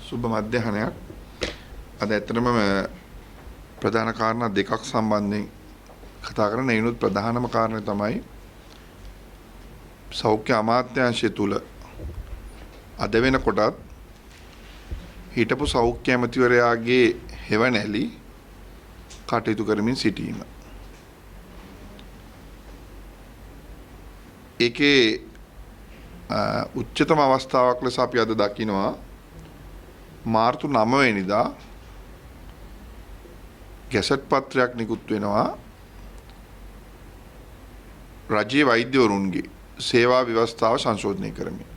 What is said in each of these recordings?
සුබ මධ්‍යහනයක්. අද ඇත්තටම ප්‍රධාන කාරණා දෙකක් සම්බන්ධයෙන් කතා කරන ඒනොත් ප්‍රධානම කාරණේ තමයි සෞඛ්‍ය අමාත්‍යාංශය තුල අද වෙනකොටත් හිටපු සෞඛ්‍ය ඇමතිවරයාගේ හෙවණැලි කටයුතු කරමින් සිටීම. ඒකේ උච්චතම අවස්ථාවක් ලෙස අපි අද දකිනවා මාර්තු 9 වෙනිදා ගැසට් පත්‍රයක් නිකුත් වෙනවා රජයේ වෛද්‍යවරුන්ගේ සේවා ව්‍යවස්ථාව සංශෝධනය කරමින්.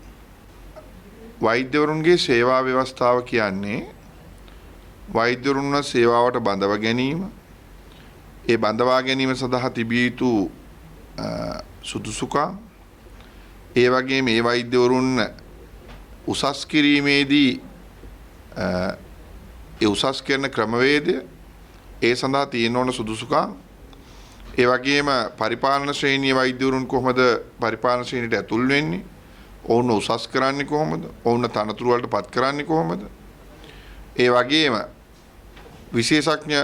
වෛද්‍යවරුන්ගේ සේවා ව්‍යවස්ථාව කියන්නේ වෛද්‍යවරුන්ව සේවාවට බඳව ගැනීම, ඒ බඳවා ගැනීම සඳහා තිබිය යුතු සුදුසුකම්, ඒ වගේම මේ වෛද්‍යවරුන් උසස් කිරීමේදී ඒ උසස් කරන ක්‍රමවේදය, ඒ සඳහා තියෙන ඕන සුදුසුකම්, ඒ වගේම පරිපාලන ශ්‍රේණියේ වෛද්‍යවරුන් කොහොමද පරිපාලන ශ්‍රේණියට ඇතුල් වෙන්නේ, ඔවුන් උසස් කරන්නේ කොහොමද, ඔවුන් තනතුරු වලට පත් කරන්නේ කොහොමද, ඒ වගේම විශේෂඥ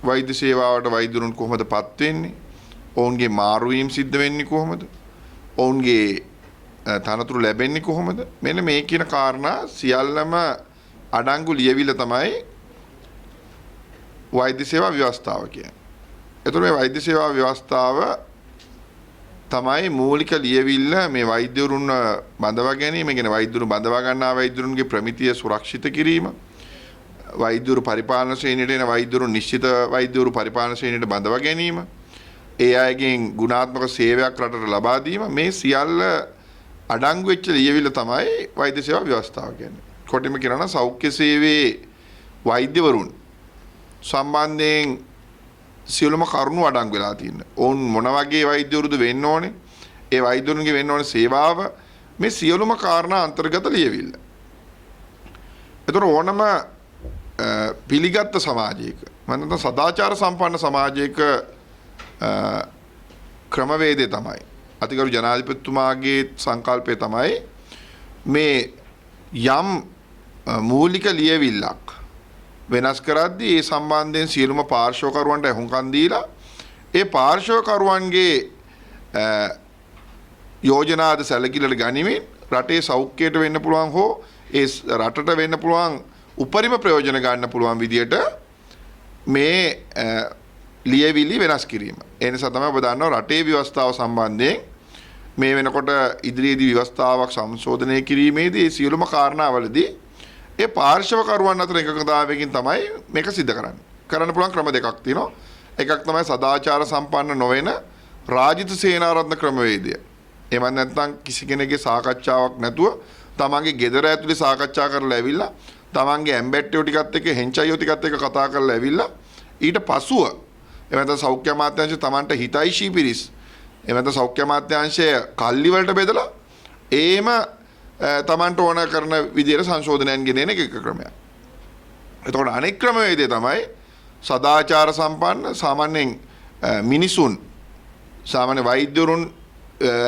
වෛද්‍ය සේවාවට වෛද්‍යවරුන් කොහොමද පත් වෙන්නේ, ඔවුන්ගේ මාරු වීම සිද්ධ වෙන්නේ කොහොමද, ඔවුන්ගේ තනතුරු ලැබෙන්නේ කොහොමද, මෙන්න මේ කියන කාරණා සියල්ලම අඩංගු ලියවිල තමයි වෛද්‍ය සේවා ව්‍යවස්ථාව කියන්නේ. එතකොට මේ වෛද්‍ය සේවා ව්‍යවස්ථාව තමයි මූලික ලියවිල්ල මේ වෛද්‍යවරුන් බඳවා ගැනීම, කියන්නේ වෛද්‍යවරුන් බඳවා ගන්නා වෛද්‍යවරුන්ගේ ප්‍රමිතිය සුරක්ෂිත කිරීම, වෛද්‍යවරු පරිපාලන ශ්‍රේණියට එන වෛද්‍යවරු නිශ්චිත වෛද්‍යවරු පරිපාලන ශ්‍රේණියට බඳවා ගැනීම, ඒ අයගෙන් ගුණාත්මක සේවයක් රටට ලබා දීම, මේ සියල්ල අඩංගු වෙච්ච ලියවිල්ල තමයි වෛද්‍ය සේවා ව්‍යවස්ථාව කියන්නේ. කොටිම කියනවා නම් සෞඛ්‍ය සේවයේ වෛද්‍යවරුන් සම්බන්ධයෙන් සියලුම කරුණු අඩංගු වෙලා තියෙනවා. ඔවුන් මොන වගේ වෛද්‍යවරුද වෙන්න ඕනේ, ඒ වෛද්‍යවරුන්ගේ වෙන්න ඕනේ සේවාව, මේ සියලුම කාරණා අන්තර්ගත ලියවිල්ල. ඒතර ඕනම පිළිගත් සමාජයක, මනත සදාචාර සම්පන්න සමාජයක ක්‍රමවේදය තමයි, අතිගරු ජනාධිපතිතුමාගේ සංකල්පය තමයි මේ යම් මූලික ලියවිල්ලක් වෙනස් කරද්දී ඒ සම්බන්ධයෙන් සියලුම පාර්ශ්වකරුවන්ට එහුම්කන් දීලා ඒ පාර්ශ්වකරුවන්ගේ යෝජනාද සැලකිල්ලට ගනිමින් රටේ සෞඛ්‍යයට වෙන්න පුළුවන් හෝ ඒ රටට වෙන්න පුළුවන් උපරිම ප්‍රයෝජන ගන්න පුළුවන් විදියට මේ ලියවිලි වෙනස් කිරීම. ඒ නිසා තමයි ඔබ දන්නවා රටේ ව්‍යවස්ථාව සම්බන්ධයෙන් මේ වෙනකොට ඉදිරියේදී ව්‍යවස්ථාවක් සංශෝධනය කිරීමේදී සියලුම කාරණාවලදී ඒ පාර්ශවකරුවන් අතර එකඟතාවයකින් තමයි මේක සිද්ධ කරන්නේ. කරන්න පුළුවන් ක්‍රම දෙකක් තියෙනවා. එකක් තමයි සදාචාර සම්පන්න නොවන රාජිත සේනාරත්න ක්‍රමවේදය. එහෙම නැත්නම් කිසි කෙනෙකුගේ සාකච්ඡාවක් නැතුව තමන්ගේ ගෙදර ඇතුලේ සාකච්ඡා කරලා ඇවිල්ලා තමන්ගේ ඇම්බැට්ටියෝ ටිකත් එක්ක හෙන්චයියෝ ටිකත් එක්ක කතා කරලා ඇවිල්ලා ඊට පසුව එවනත සෞඛ්‍ය අමාත්‍යාංශය තමන්ට හිතයිශී පිරිස්, එවනත සෞඛ්‍ය අමාත්‍යාංශය කල්ලි වලට බෙදලා ඒම තමන්ට ඕන කරන විදියට සංශෝධනයන් ගෙනෙන එක ක්‍රමයක්. එතකොට අනෙක් ක්‍රමවේදය තමයි සදාචාර සම්පන්න සාමාන්‍යයෙන් මිනිසුන් සාමාන්‍ය වෛද්‍යවරුන්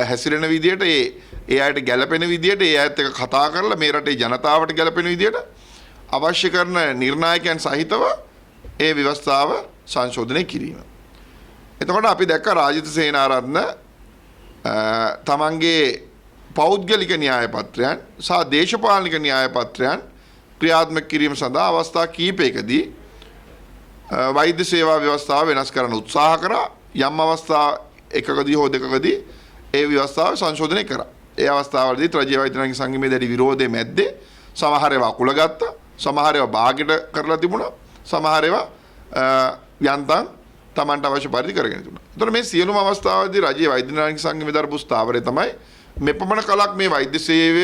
හැසිරෙන විදියට ඒ අයට ගැළපෙන විදියට ඒ අයත් එක්ක කතා කරලා මේ රටේ ජනතාවට ගැළපෙන විදියට අවශ්‍ය කරන නිර්ණායකයන් සහිතව ඒ ව්‍යවස්ථාව සංශෝධනය කිරීම. එතකොට අපි දැක්ක රාජිත සේනාරත්න තමන්ගේ පෞද්ගලික න්‍යාය පත්‍රයන් සහ දේශපාලනික න්‍යාය පත්‍රයන් ක්‍රියාත්මක කිරීම සඳහා අවස්ථා කිහිපයකදී වෛද්‍ය සේවා ව්‍යවස්ථාව වෙනස් කරන්න උත්සාහ කරා. යම් අවස්ථා එකකදී හෝ දෙකකදී ඒ ව්‍යවස්ථාව සංශෝධනය කරා. ඒ අවස්ථාවලදී රජයේ වෛද්‍ය නායක සංගමයේ දැඩි විරෝධයේ මැද්දේ සමහර ඒවා අකුල ගත්තා, සමහර ඒවා භාගයට කරලා තිබුණා, සමහර ඒවා යන්තම් Tamanට අවශ්‍ය පරිදි කරගෙන තිබුණා. ඒතර මේ සියලුම අවස්ථාවලදී රජයේ වෛද්‍ය නායක සංගමයේ දරපු ස්ථාවරය තමයි මෙපමණ කලක් මේ වෛද්‍ය සේවය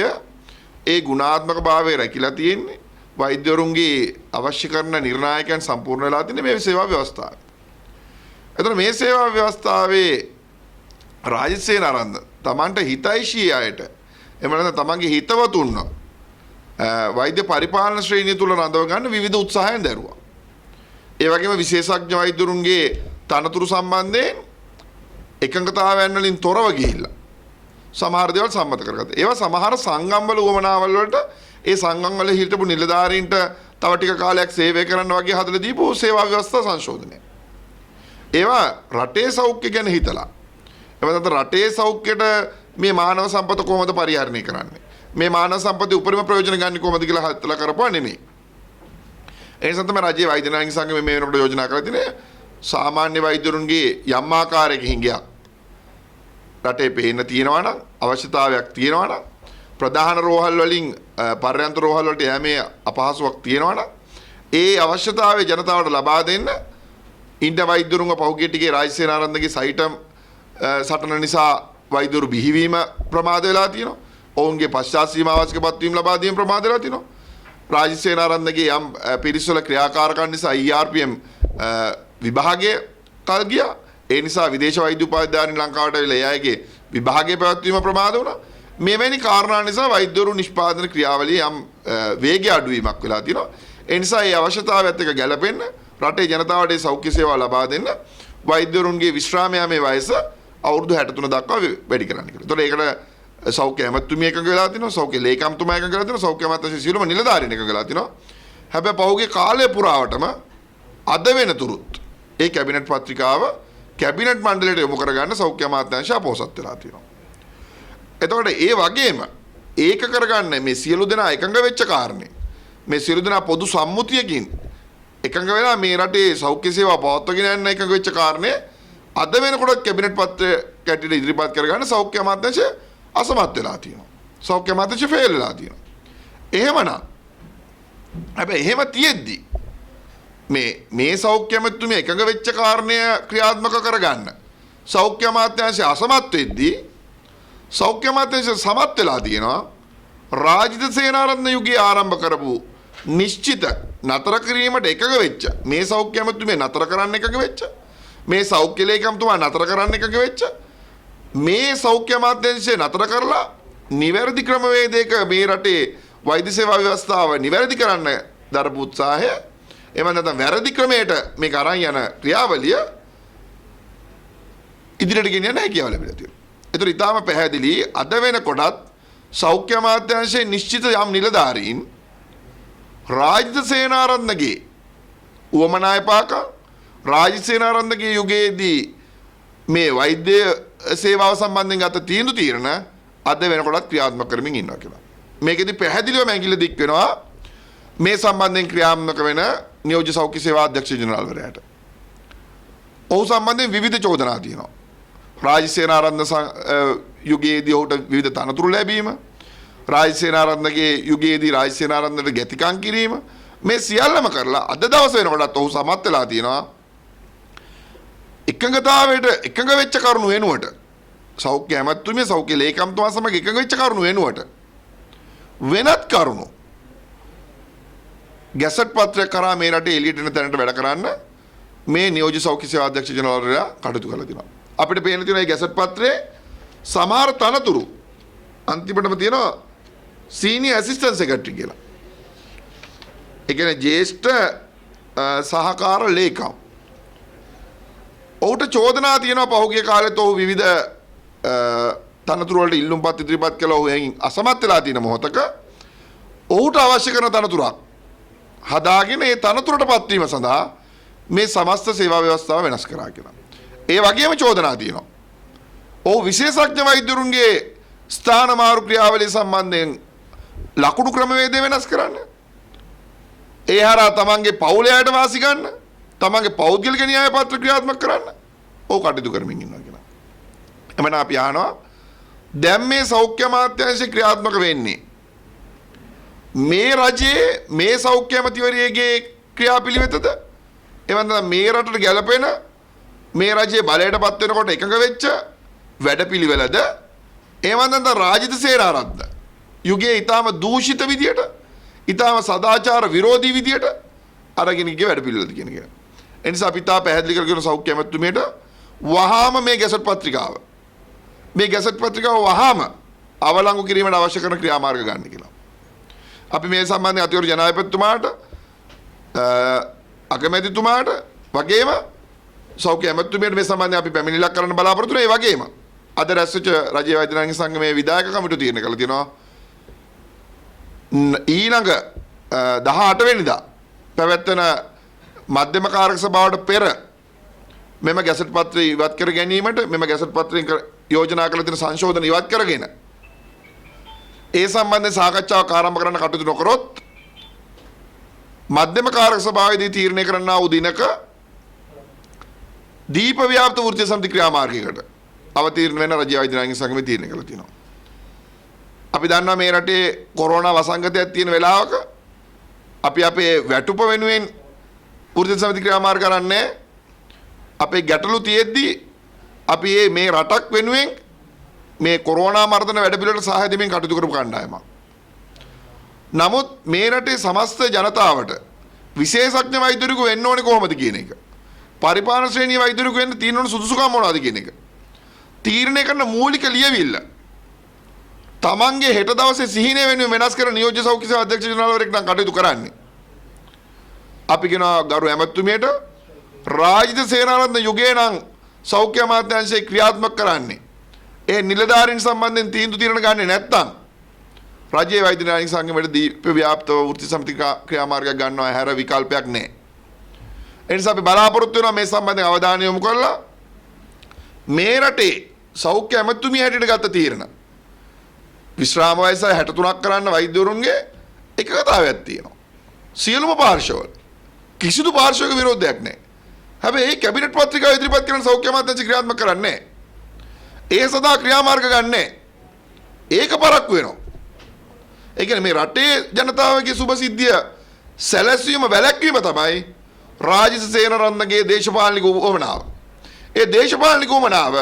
ඒ ගුණාත්මක භාවය රැකිලා තියෙන්නේ. වෛද්‍යවරුන්ගේ අවශ්‍ය කරන නිර්ණායකයන් සම්පූර්ණ වෙලා තියෙන මේ සේවා ව්‍යවස්ථාව. එතකොට මේ සේවා ව්‍යවස්ථාවේ රාජිත සේනාරත්න තමන්ට හිතයිශී අයට, එහෙම නැත්නම් තමන්ගේ හිතවතුන්ව වෛද්‍ය පරිපාලන ශ්‍රේණිය තුල රඳව ගන්න විවිධ උත්සාහයන් දැරුවා. ඒ වගේම විශේෂඥ වෛද්‍යවරුන්ගේ තනතුරු සම්බන්ධයෙන් එකඟතාවයන් වලින් තොරව ගිහිල්ලා සමහර දේවල් සම්මත කරගත්තා. ඒවා සමහර සංගම්වල උවමනාවල් වලට ඒ සංගම් වල හිටපු නිලධාරීන්ට තව ටික කාලයක් සේවය කරන්න වගේ හදලා දීපු සේවා ව්‍යවස්ථා සංශෝධනය. ඒවා රටේ සෞඛ්‍ය ගැන හිතලා. එවනත රටේ සෞඛ්‍යයට මේ මානව සම්පත කොහොමද පරිහරණය කරන්නේ? මේ මානව සම්පතේ උපරිම ප්‍රයෝජන ගන්න කොහොමද කියලා හිතලා කරපුවා නෙමෙයි. ඒ නිසා තමයි රජයේ වෛද්‍ය නායක සංගමය මේ වෙනකොට යෝජනා කරලා තියෙන්නේ සාමාන්‍ය වෛද්‍යවරුන්ගේ යම් ආකාරයක හිඟයක් රටේ පේන්න තියෙනවා නම් අවශ්‍යතාවයක් තියෙනවා නම් ප්‍රධාන රෝහල් වලින් පර්යන්ත රෝහල් වලට යෑමේ අපහසුාවක් තියෙනවා නම් ඒ අවශ්‍යතාවය ජනතාවට ලබා දෙන්න ඉන්ද වෛද්‍යවරුන්ව පහුගිය ටිකේ රාජසේනාරත්නගේ සයිටම් සටන නිසා වෛද්‍යවරු බිහිවීම ප්‍රමාද වෙලා තියෙනවා. ඔවුන්ගේ පශ්චාත් සීමාවාසික පත්වීම ලබා දීම ප්‍රමාද වෙලා තියෙනවා. රාජසේනාරත්නගේ යම් පිරිසවල ක්‍රියාකාරකම් නිසා ERPM විභාගය කල් ගියා. ඒ නිසා විදේශ වෛද්‍ය උපාධිධාරීන් ලංකාවට ඇවිල්ලා ඒ අයගේ විභාගයේ පැවැත්වීම ප්‍රමාද වුණා. මෙවැනි කාරණා නිසා වෛද්‍යවරු නිෂ්පාදන ක්‍රියාවලියේ යම් වේගය අඩුවීමක් වෙලා තියෙනවා. ඒ නිසා මේ අවශ්‍යතාවයත් එක්ක ගැලපෙන්න රටේ ජනතාවට සෞඛ්‍ය සේවා ලබා දෙන්න වෛද්‍යවරුන්ගේ විශ්‍රාම යාමේ වයස අවුරුදු 63 දක්වා වැඩි කරන්න කියලා. ඒතකොට ඒකට සෞඛ්‍ය ඇමතුමිය එකඟ වෙලා තිනවා, සෞඛ්‍ය ලේකම්තුමා එකඟ වෙලා තිනවා, සෞඛ්‍ය අමාත්‍යාංශයේ සියලුම නිලධාරීන් එකඟ වෙලා තිනවා. හැබැයි පහුගිය කාලය පුරාවටම අද වෙනතුරුත් ඒ කැබිනට් පත්‍රිකාව කැබිනට් මණ්ඩලයට යොමු කරගන්න සෞඛ්‍ය අමාත්‍යාංශය අපොහොසත් වෙලා තියෙනවා. එතකොට ඒ වගේම ඒක කරගන්න මේ සියලු දෙනා එකඟ වෙච්ච කාරණේ මේ සියලු දෙනා පොදු සම්මුතියකින් එකඟ වෙලා මේ රටේ සෞඛ්‍ය සේවා පවත්වාගෙන යන්න එකඟ වෙච්ච කාරණේ අද වෙනකොට කැබිනට් පත්‍රය කැටියට ඉදිරිපත් කරගන්න සෞඛ්‍ය අමාත්‍යාංශය අසමත් වෙලා තියෙනවා. සෞඛ්‍ය අමාත්‍යාංශය ෆේල් වෙලා තියෙනවා. එහෙමනම් හැබැයි එහෙම තියෙද්දි මේ සෞඛ්‍ය අමාත්‍යාංශය එකඟ වෙච්ච කාරණය ක්‍රියාත්මක කරගන්න සෞඛ්‍ය අමාත්‍යාංශය අසමත් වෙද්දී සෞඛ්‍ය අමාත්‍යාංශය සමත් වෙලා තියෙනවා රාජිත සේනාරත්න යුගයේ ආරම්භ කරපු නිශ්චිත නතර කිරීමට එකඟ වෙච්ච මේ සෞඛ්‍ය අමාත්‍යාංශය නතර කරන්න එකඟ වෙච්ච මේ සෞඛ්‍ය ලේකම්තුමා නතර කරන්න එකඟ වෙච්ච මේ සෞඛ්‍ය අමාත්‍යාංශය නතර කරලා නිවැරදි ක්‍රමවේදයක මේ රටේ වෛද්‍ය සේවා ව්‍යවස්ථාව නිවැරදි කරන්න දරපු උත්සාහය එහෙම නැත්නම් වැරදි ක්‍රමයට මේක අරන් යන ක්‍රියාවලිය ඉදිරියට ගෙනියන්න හැකියාව ලැබිලා තියෙනවා. ඒතර ඊටාම පැහැදිලි අද වෙනකොටත් සෞඛ්‍ය අමාත්‍යාංශයේ නිශ්චිත යම් නිලධාරීන් රාජිත සේනාරත්නගේ උවමනායපාක රාජිත සේනාරත්නගේ යුගයේදී මේ වෛද්‍ය සේවාව සම්බන්ධයෙන් ගත තීරණ අද වෙනකොටත් ක්‍රියාත්මක කරමින් ඉන්නවා කියලා. මේකෙදි පැහැදිලිවම ඇඟිල්ල දික් වෙනවා මේ සම්බන්ධයෙන් ක්‍රියාත්මක වෙන නියෝජ්‍ය සෞඛ්‍ය සේවා අධ්‍යක්ෂ ජනරාල්වරයාට. ඔහු සම්බන්ධයෙන් විවිධ චෝදනා තියෙනවා. රාජිත සේනාරත්න යුගයේදී ඔහුට විවිධ තනතුරු ලැබීම, රාජිත සේනාරත්නගේ යුගයේදී රාජිත සේනාරත්නට ගැතිකම් කිරීම මේ සියල්ලම කරලා අද දවස වෙනකොටත් ඔහු සමත් වෙලා තියෙනවා. එකඟතාවයට එකඟ වෙච්ච කරුණු වෙනුවට සෞඛ්‍ය ඇමතුමිය සෞඛ්‍ය ලේකම්තුමා සමග එකඟ වෙච්ච කරුණු වෙනුවට වෙනත් කරුණු ගැසට් පත්‍රයක් කරා මේ රටේ එළියට එන තැනට වැඩ කරන්න මේ නියෝජ්‍ය සෞඛ්‍ය සේවා අධ්‍යක්ෂ ජනරාල්වරයා කටයුතු කළා තියෙනවා. අපිට පේන තියෙන මේ ගැසට් පත්‍රයේ සමහර තනතුරු අන්තිමටම තියෙනවා සීනියර් ඇසිස්ටන්ට් සෙක්‍රටරි කියලා. ඒ කියන්නේ ජ්‍යෙෂ්ඨ සහකාර ලේකම්. ඔහුට චෝදනා තියෙනවා පහුගිය කාලෙත් ඔහු විවිධ තනතුරු වලට ඉල්ලුම්පත් ඉදිරිපත් කළා. ඔහු එයින් අසමත් වෙලා තියෙන මොහොතක ඔහුට අවශ්‍ය කරන තනතුරක් හදාගෙන ඒ තනතුරටපත් වීම සඳහා මේ සමස්ත සේවා ව්‍යවස්ථාව වෙනස් කරා කියලා. ඒ වගේම චෝදනා තියෙනවා. ඔහු විශේෂඥ වෛද්‍යවරුන්ගේ ස්ථාන මාරු ක්‍රියාවලිය සම්බන්ධයෙන් ලකුණු ක්‍රමවේදය වෙනස් කරන්න. ඒ හරහා තමන්ගේ පවුලයට වාසි ගන්න, තමන්ගේ පෞද්ගලික න්‍යාය පත්‍ර ක්‍රියාත්මක කරන්න ඔහු කටයුතු කරමින් ඉන්නවා කියලා. එමනම් අපි අහනවා දැන් මේ සෞඛ්‍ය අමාත්‍යාංශය ක්‍රියාත්මක වෙන්නේ මේ රජයේ මේ සෞඛ්‍ය ඇමතිවරියගේ ක්‍රියාපිළිවෙතද? එවන්ද මේ රටට ගැලපෙන මේ රජයේ බලයටපත් වෙනකොට එකඟ වෙච්ච වැඩපිළිවෙලද? එවන්ද රාජිත සේනාරත්න යුගයේ ඊටාම දූෂිත විදියට ඊටාම සදාචාර විරෝධී විදියට අරගෙන ගිය වැඩපිළිවෙලද කියන එක. ඒ නිසා අපි තා පැහැදිලි කරගෙන සෞඛ්‍ය ඇමතුමියට වහාම මේ ගැසට් පත්‍රිකාව වහාම අවලංගු කිරීමට අවශ්‍ය කරන ක්‍රියාමාර්ග ගන්න කියලා. අපි මේ සම්බන්ධයෙන් අතිවරු ජනාධිපතිතුමාට අගමැතිතුමාට වගේම සෞඛ්‍ය ඇමතුමියට මේ සම්බන්ධයෙන් අපි පැමිණිල්ලක් කරන්න බලාපොරොත්තු වෙනවා. ඒ වගේම අද රැස්වෙච්ච රජයේ වෛද්‍ය නායක සංගමේ විධායක කමිටුව තීරණය කළා තියෙනවා ඊළඟ 18 වෙනිදා පැවැත්වෙන මධ්‍යම කාරක සභාවට පෙර මෙම ගැසට් පත්‍රය ඉවත් කර ගැනීමට මෙම ගැසට් පත්‍රයෙන් යෝජනා කළ තියෙන සංශෝධන ඉවත් කරගෙන ඒ සම්බන්ධයෙන් සාකච්ඡාවක් ආරම්භ කරන්න කටයුතු නොකරොත් මධ්‍යම කාරක සභාවේදී තීරණය කරන්නා වූ දිනක දීප ව්‍යාප්ත වෘත්තීය සමිති ක්‍රියාමාර්ගයකට අවතීර්ණ වෙන රජ්‍ය වෛද්‍ය නායක සංගමය තීරණය කළා තියෙනවා. අපි දන්නවා මේ රටේ කොරෝනා වසංගතයක් තියෙන වෙලාවක අපි අපේ වැටුප වෙනුවෙන් වෘත්තීය සමිති ක්‍රියාමාර්ග කරන්නේ අපේ ගැටලු තියෙද්දි අපි මේ රටක් වෙනුවෙන් මේ කොරෝනා මර්ධන වැඩපිළිවෙලට සහාය දෙමින් කටයුතු කරපු කණ්ඩායමක්. නමුත් මේ රටේ සමස්ත ජනතාවට විශේෂඥ වෛද්‍යවරයෙකු වෙන්න ඕනේ කොහොමද කියන එක. පරිපාලන ශ්‍රේණියේ වෛද්‍යවරයෙකු වෙන්න තියෙන ඕන සුදුසුකම් මොනවද කියන එක. තීරණය කරන මූලික ලියවිල්ල තමන්ගේ හෙට දවසේ සිහිනය වෙනුවෙන් වෙනස් කරන නියෝජ්‍ය සෞඛ්‍ය සේවා අධ්‍යක්ෂ ජනරාල්වරයෙක් නම් කටයුතු කරන්නේ. අපි කියනවා ගරු ඇමතුමියට රාජිත සේනාරත්න යුගයේ නම් සෞඛ්‍ය අමාත්‍යාංශය ක්‍රියාත්මක කරන්නේ. ඒ නිලධාරීන් සම්බන්ධයෙන් තීන්දුව తీරන ගන්නේ නැත්නම් රාජ්‍ය වෛද්‍ය නායක සංගමයට දීප ව්‍යාප්ත වෘත්ති සමිති ක්‍රියාමාර්ගයක් ගන්නවා හැර විකල්පයක් නැහැ. ඒ නිසා අපි බලාපොරොත්තු වෙනවා මේ සම්බන්ධයෙන් අවධානය යොමු කරලා මේ රටේ සෞඛ්‍ය ඇමතුමිය හැටියට ගත තීරණ විශ්‍රාම වයස 63ක් කරන්න වෛද්‍යවරුන්ගේ එක කතාවක් තියෙනවා. සියලුම පාර්ශවවල කිසිදු පාර්ශවයක විරෝධයක් නැහැ. හැබැයි මේ කැබිනට් පත්‍රිකාව ඉදිරිපත් කරන සෞඛ්‍ය අමාත්‍යාංශය ක්‍රියාත්මක කරන්නේ ඒ සදා ක්‍රියාමාර්ග ගන්නෑ. ඒක පරක්කු වෙනවා. ඒ කියන්නේ මේ රටේ ජනතාවගේ සුබ සිද්ධිය සැලැස්වීම වැළැක්වීම තමයි රාජිත සේනාරත්නගේ දේශපාලනික උවමනාව. ඒ දේශපාලනික උවමනාව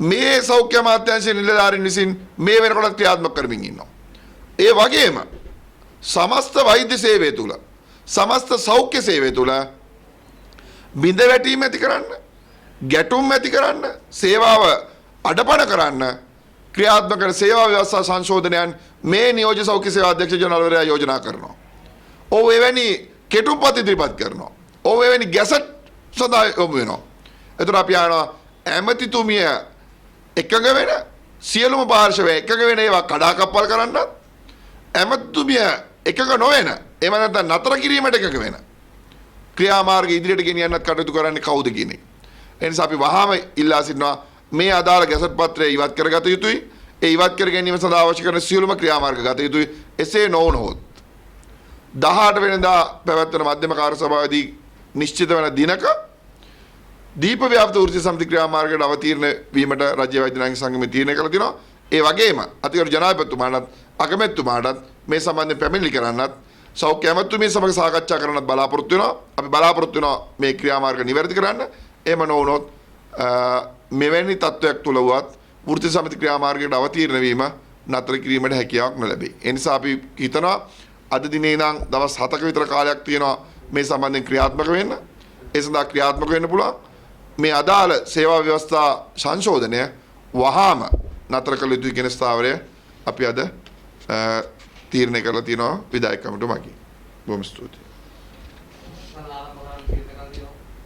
මේ සෞඛ්‍ය අමාත්‍යාංශයේ නිලධාරීන් විසින් මේ වෙනකොට ක්‍රියාත්මක කරමින් ඉන්නවා. ඒ වගේම සමස්ත වෛද්‍ය සේවය තුල සමස්ත සෞඛ්‍ය සේවය තුල බිඳ වැටීම ඇති කරන්න, ගැටුම් ඇති කරන්න, සේවාව අඩපණ කරන්න ක්‍රියාත්මක කරන සේවා ව්‍යවස්ථා සංශෝධනයන් මේ නියෝජ්‍ය සෞඛ්‍ය සේවා අධ්‍යක්ෂ ජනරාල්වරයා යෝජනා කරනවා. ඔව් එවැනි කෙටුම්පත් ඉදිරිපත් කරනවා. ඔව් එවැනි ගැසට් සදා යොමු වෙනවා. එතකොට අපි අහනවා ඇමතිතුමිය එකඟ වෙන සියලුම පාර්ශව එකඟ වෙන ඒවා කඩාකප්පල් කරන්නත් ඇමතිතුමිය එකඟ නොවන එහෙම නැත්නම් නතර කිරීමට එකඟ වෙන ක්‍රියාමාර්ග ඉදිරියට ගෙනියන්නත් කටයුතු කරන්නේ කවුද කියන එක. ඒ නිසා අපි වහාම ඉල්ලා සිටිනවා මේ අදාළ ගැසට් පත්‍රය ඉවත් කරගත යුතුයි. ඒ ඉවත් කර ගැනීම සඳහා අවශ්‍ය කරන සියලුම ක්‍රියාමාර්ග ගත යුතුයි. එසේ නොවුනොත් 18 වෙනිදා පැවැත්වෙන මධ්‍යම කාර්ය සභාවේදී නිශ්චිත වන දිනක දීප ව්‍යාප්ත වෘත්තීය සමිති ක්‍රියාමාර්ගයට අවතීර්ණ වීමට රාජ්‍ය වෛද්‍ය නායක සංගමය තීරණය කළා තිනවා. ඒ වගේම අතිගරු ජනාධිපතිතුමාණන් අගමැතිතුමාණන් මේ සම්බන්ධයෙන් පැමිණිලි කරන්නත් සෞඛ්‍ය ඇමතුමිය සමග සාකච්ඡා කරන්නත් බලාපොරොත්තු වෙනවා. අපි බලාපොරොත්තු වෙනවා මේ ක්‍රියාමාර්ග නිවැරදි කරන්න. එහෙම නොවුනොත් මෙවැනි තත්වයක් තුල වුවත් වෘත්තීය සමිති ක්‍රියාමාර්ගයට අවතීර්ණ වීම නතර කිරීමට හැකියාවක් නොලැබේ. ඒ නිසා අපි හිතනවා අද දිනේ ඉඳන් දවස් 7ක විතර කාලයක් තියෙනවා මේ සම්බන්ධයෙන් ක්‍රියාත්මක වෙන්න. ඒ සඳහා ක්‍රියාත්මක වෙන්න පුළුවන්. මේ අදාළ සේවා ව්‍යවස්ථා සංශෝධනය වහාම නතර කළ යුතුයි කියන ස්ථාවරය අපි අද තීරණය කරලා තියෙනවා විධායක කමිටුව මගින්. බොහොම ස්තුතියි.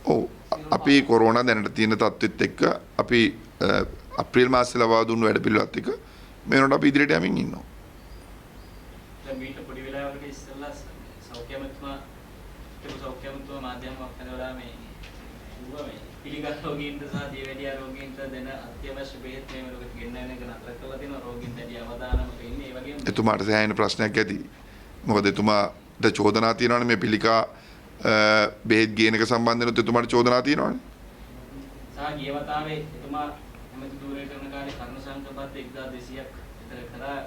ඔව් අපි කොරෝනා දැනට තියෙන තත්ත්වෙත් එක්ක අපි අප්‍රේල් මාසයේ ලබා දුන්නු වැඩපිළිවෙලත් එක්ක මේ වෙනකොට අපි ඉදිරියට යමින් ඉන්නවා. දැන් මීට පොඩි වෙලාවකට ඉස්සෙල්ලා සෞඛ්‍යමත්ව මාධ්‍යමයක් කරනවා මේ පිළිගත් රෝගීන්ට සහ දියවැඩියා රෝගීන්ට දෙන අත්‍යවශ්‍ය බෙහෙත් මේ වෙනකොට ගෙන්නන එක නතර කරලා තියෙනවා. රෝගීන්ට වැඩි අවධානමක ඉන්නේ. ඒ වගේම එතුමාට සෑහෙන ප්‍රශ්නයක් ඇති. මොකද එතුමාට චෝදනා තියෙනවානේ මේ පිළිකා බෙහෙත් ගේන එක සම්බන්ධව එතුමාට චෝදනා තියෙනවානේ. සහ ගිය වතාවේ එතුමා හැමති දූරේ කරන කාලේ කර්ණ සංකප්පත් 1200ක් විතර කරා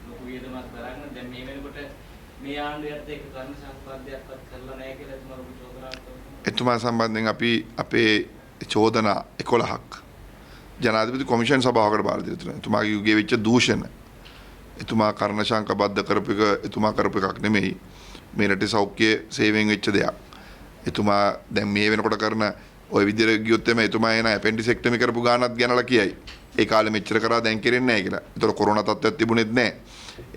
ලොකු වියදමක් දරන්න. දැන් මේ වෙනකොට මේ ආණ්ඩුවේත් එක්ක කර්ණ සංකප්පයක්වත් කරලා නැහැ කියලා එතුමා ලොකු චෝදනාවක් කරනවා. එතුමා සම්බන්ධයෙන් අපි අපේ චෝදනා 11ක් ජනාධිපති කොමිෂන් සභාවකට බාර දීලා තියෙනවා. එතුමාගේ යුගයේ වෙච්ච දූෂණ එතුමා කර්ණ සංකප්පබද්ධ කරපු එක එතුමා කරපු එකක් නෙමෙයි. මේ රටේ සෞඛ්‍ය සේවයෙන් වෙච්ච දෙයක්. එතුමා දැන් මේ වෙනකොට කරන ওই විදිහට ගියොත් එමේ එතුමා එන ඇපෙන්ඩිසෙක්ටමි කරපු ගානක් ගැනලා කියයි. ඒ කාලෙ මෙච්චර කරා දැන් කෙරෙන්නේ නැහැ කියලා. ඒතර කොරෝනා තත්ත්වයක් තිබුණෙත් නැහැ.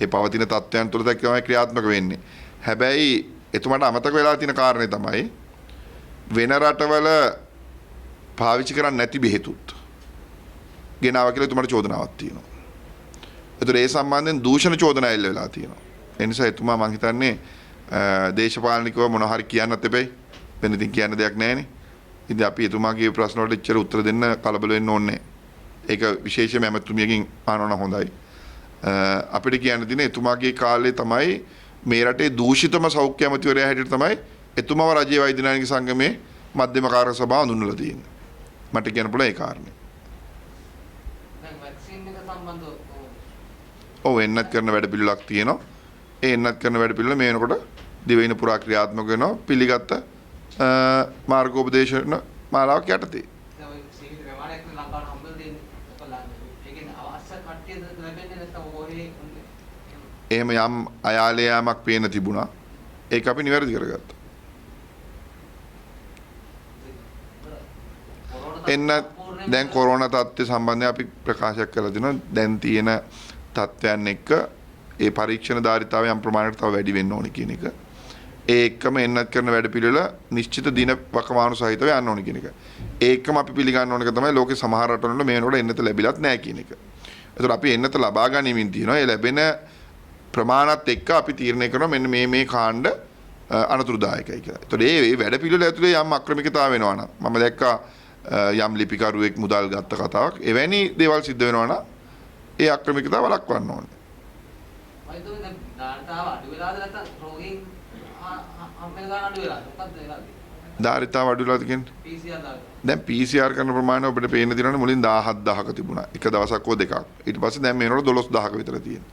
ඒ පවතින තත්ත්වයන් තුළ තමයි ක්‍රියාත්මක වෙන්නේ. හැබැයි එතුමාට අමතක වෙලා තියෙන කාරණේ තමයි වෙන රටවල පාවිච්චි කරන්නේ නැති බෙහෙතුත් ගෙනාවා කියලා එතුමාට චෝදනාවක් තියෙනවා. ඒතර ඒ සම්බන්ධයෙන් දූෂණ චෝදනා එල්ල වෙලා තියෙනවා. ඒ නිසා එතුමා මං හිතන්නේ දේශපාලනිකව මොන හරි කියන්නත් එපැයි. වෙන ඉතින් කියන්න දෙයක් නැහැනේ. ඉතින් අපි එතුමාගේ ප්‍රශ්න වලට ඉච්චර උත්තර දෙන්න කලබල වෙන්න ඕනේ. ඒක විශේෂයෙන්ම ඇමතුමියකින් අහනවා නම් හොඳයි. අපිට කියන්න තියෙන එතුමාගේ කාලේ තමයි මේ රටේ දූෂිතම සෞඛ්‍ය ඇමතිවරයා හැටියට තමයි එතුමාව රජයේ වෛද්‍ය නායක සංගමේ මධ්‍යම කාර්ය සභාව හඳුන්වලා තියෙන්නේ. මට කියන්න පුළුවන් ඒ කාරණේ. දැන් වැක්සින් එක සම්බන්ධව ඔව් එන්නත් කරන වැඩ පිළිවෙලක් තියෙනවා. ඒ එන්නත් කරන වැඩ පිළිවෙල මේ වෙනකොට දිවයින පුරා ක්‍රියාත්මක වෙනවා පිළිගත්ත මාර්ගෝපදේශන මාලාවක් යටතේ. දැන් ඔය සීමිත ප්‍රමාණයක් ලංකාවට හම්බෙලා දෙන්නේ. ඒකෙන් අවශ්‍ය කට්ටියද ලැබෙන්නේ නැත්නම් ඔහේ එහෙම යම් අයාලේ යාමක් පේන තිබුණා. ඒක අපි නිවැරදි කරගත්තා. එන්න දැන් කොරෝනා තත්ත්වය සම්බන්ධයෙන් අපි ප්‍රකාශයක් කරලා තිනවා. දැන් තියෙන තත්ත්වයන් එක්ක ඒ පරීක්ෂණ ධාරිතාවය යම් ප්‍රමාණයකට තව වැඩි වෙන්න ඕනේ කියන එක. ඒ එක්කම එන්නත් කරන වැඩ පිළිවෙල නිශ්චිත දින වකවානු සහිතව යන්න ඕනේ කියන එක. ඒකම අපි පිළිගන්න ඕන එක තමයි ලෝකේ සමහර රටවල මේ වෙනකොට එන්නත ලැබිලත් නැහැ කියන එක. ඒතර අපි එන්නත ලබා ගැනීමෙන් තියෙනවා. ඒ ලැබෙන ප්‍රමාණත් එක්ක අපි තීරණය කරනවා මෙන්න මේ කාණ්ඩ අනතුරුදායකයි කියලා. ඒතර මේ වැඩ පිළිවෙල ඇතුලේ යම් අක්‍රමිකතාව වෙනවා නම් මම දැක්කා යම් ලිපිකරුවෙක් මුදල් ගත්ත කතාවක්. එවැනි දේවල් සිද්ධ වෙනවා නම් ඒ අක්‍රමිකතාව වළක්වන්න ඕනේ. වෛද්‍යවරු දැන් ධාරිතාව අඩු වෙලාද නැත්නම් රෝගීන් හම්බෙන ගාන අඩු වෙලාද? මොකක්ද වෙලාද? ධාරිතාව අඩු වෙලාද කියන්නේ? PCR දාලා. දැන් PCR කරන ප්‍රමාණය ඔබට පේන්න තියෙනවනේ මුලින් 17000ක තිබුණා. එක දවසක් හෝ දෙකක්. ඊට පස්සේ දැන් මේ වෙනකොට 12000ක විතර තියෙනවා.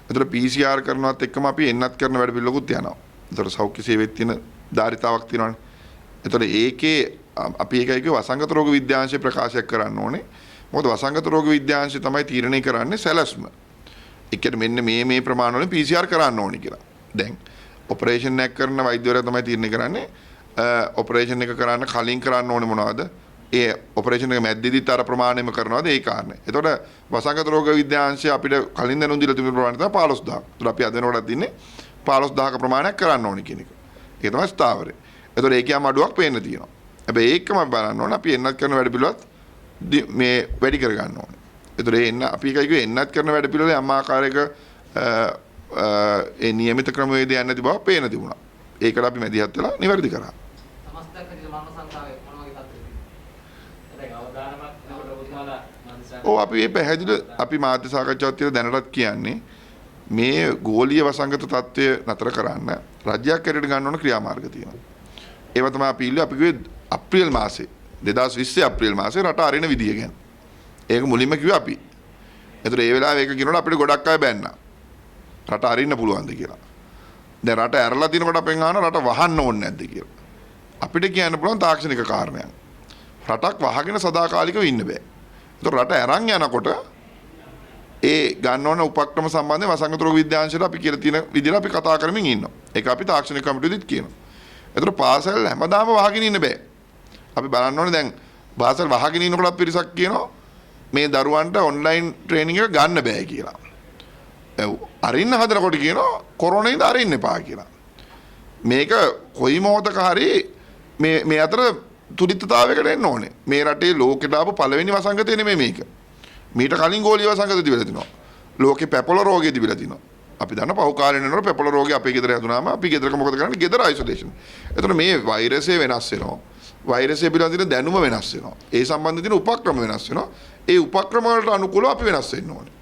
ඒතර PCR කරනවත් එක්කම අපි එන්නත් කරන වැඩ පිළිවෙලකුත් යනවා. ඒතර සෞඛ්‍ය සේවයේ තියෙන ධාරිතාවක් තියෙනවනේ. ඒතර ඒකේ අපි ඒකයි කිව්ව වසංගත රෝග විද්‍යාංශය ප්‍රකාශයක් කරන්න ඕනේ. මොකද වසංගත රෝග විද්‍යාංශය තමයි තීරණය කරන්නේ සැලැස්ම. ඒ කියන්නේ මෙන්න මේ ප්‍රමාණ වලින් PCR කරන්න ඕනේ කියලා. දැන් ඔපරේෂන් එකක් කරන වෛද්‍යවරයා තමයි තීරණය කරන්නේ. ඔපරේෂන් එක කරන්න කලින් කරන්න ඕනේ මොනවද? ඒ ඔපරේෂන් එක මැද්දේදීත් අර ප්‍රමාණයම කරනවද? ඒ කාරණේ. එතකොට වසංගත රෝග විද්‍යාංශය අපිට කලින් දැනුම් දීලා තිබුණු ප්‍රමාණය තමයි 15000. ඒතකොට අපි අද වෙනකොටත් ඉන්නේ 15000ක ප්‍රමාණයක් කරන්න ඕනේ කියන එක. ඒක තමයි ස්ථාවරය. එතකොට ඒකේම අඩුවක් පේන්න තියෙනවා. හැබැයි ඒකම බලන්න ඕනේ අපි එන්නත් කරන වැඩ පිළිවෙලත් මේ වැඩි කර ගන්න ඕනේ. ඒතකොට එන්න අපි එකයි කිව්වේ එන්නත් කරන වැඩ පිළිවෙල යම් ආකාරයක ඒ නියමිත ක්‍රමවේදය යන්නේ නැති බව පේන තිබුණා. ඒකට අපි මැදිහත් වෙලා නිවැරදි කරා. සමස්තයක් හරි මරණ සංඛ්‍යාවේ මොන වගේ තත්ත්වයකද? දැන් අවදානමක් නේද ඔබතුමාලා මනසක්. ඔව් අපි මේ පැහැදිලි අපි මාධ්‍ය සාකච්ඡාවත් කියලා දැනටත් කියන්නේ මේ ගෝලීය වසංගත තත්ත්වය නතර කරන්න රාජ්‍යයක් ඇරෙට ගන්න ඕන ක්‍රියාමාර්ග තියෙනවා. ඒවා තමයි අපි ඉල්ලුවේ අපි කිව්වේ අප්‍රේල් මාසේ 2020 අප්‍රේල් මාසේ රට අරින විදිය ගැන. ඒක මුලින්ම කිව්වේ අපි. ඒතර ඒ වෙලාවේ ඒක කියනකොට අපිට ගොඩක් අය බැන්නා. රට අරින්න පුළුවන්ද කියලා. දැන් රට ඇරලා තිනකොට අපෙන් අහන රට වහන්න ඕනේ නැද්ද කියලා. අපිට කියන්න පුළුවන් තාක්ෂණික කාරණයක්. රටක් වහගෙන සදාකාලිකව ඉන්න බෑ. ඒතර රට අරන් යනකොට ඒ ගන්න ඕන උපක්‍රම සම්බන්ධයෙන් වසංගත රෝග විද්‍යාංශයට අපි කියලා තියෙන විදිහට අපි කතා කරමින් ඉන්නවා. ඒක අපි තාක්ෂණික කමිටුවෙදිත් කියනවා. ඒතර පාසල් හැමදාම වහගෙන ඉන්න බෑ. අපි බලන්න ඕනේ දැන් පාසල් වහගෙන ඉන්නකොට පිරිසක් කියනවා මේ දරුවන්ට ඔන්ලයින් ට්‍රේනින් එක ගන්න බෑ කියලා. අරින්න හදනකොට කියනවා කොරෝනාෙන්ද අරින්න එපා කියලා. මේක කොයි මොහොතක හරි මේ අතර තුරිතතාවයකට එන්න ඕනේ. මේ රටේ ලෝකෙට ආපු පළවෙනි වසංගතය නෙමෙයි මේක. මීට කලින් ගෝලීය වසංගත තිබිලා තිනවා. ලෝකේ පැපොල රෝගය තිබිලා තිනවා. අපි දන්න පහු කාලේ නේනොත් පැපොල රෝගය අපේ ගෙදර හැදුනාම අපි ගෙදරක මොකද කරන්නේ? ගෙදර අයිසොලේෂන්. එතකොට මේ වෛරසය වෙනස් වෙනවා. වෛරසය පිළිබඳ තියෙන දැනුම වෙනස් වෙනවා. ඒ සම්බන්ධ තියෙන උපක්‍රම වෙනස් වෙනවා. ඒ උපක්‍රම වලට අනුකූලව අපි වෙනස් වෙන්න ඕනේ.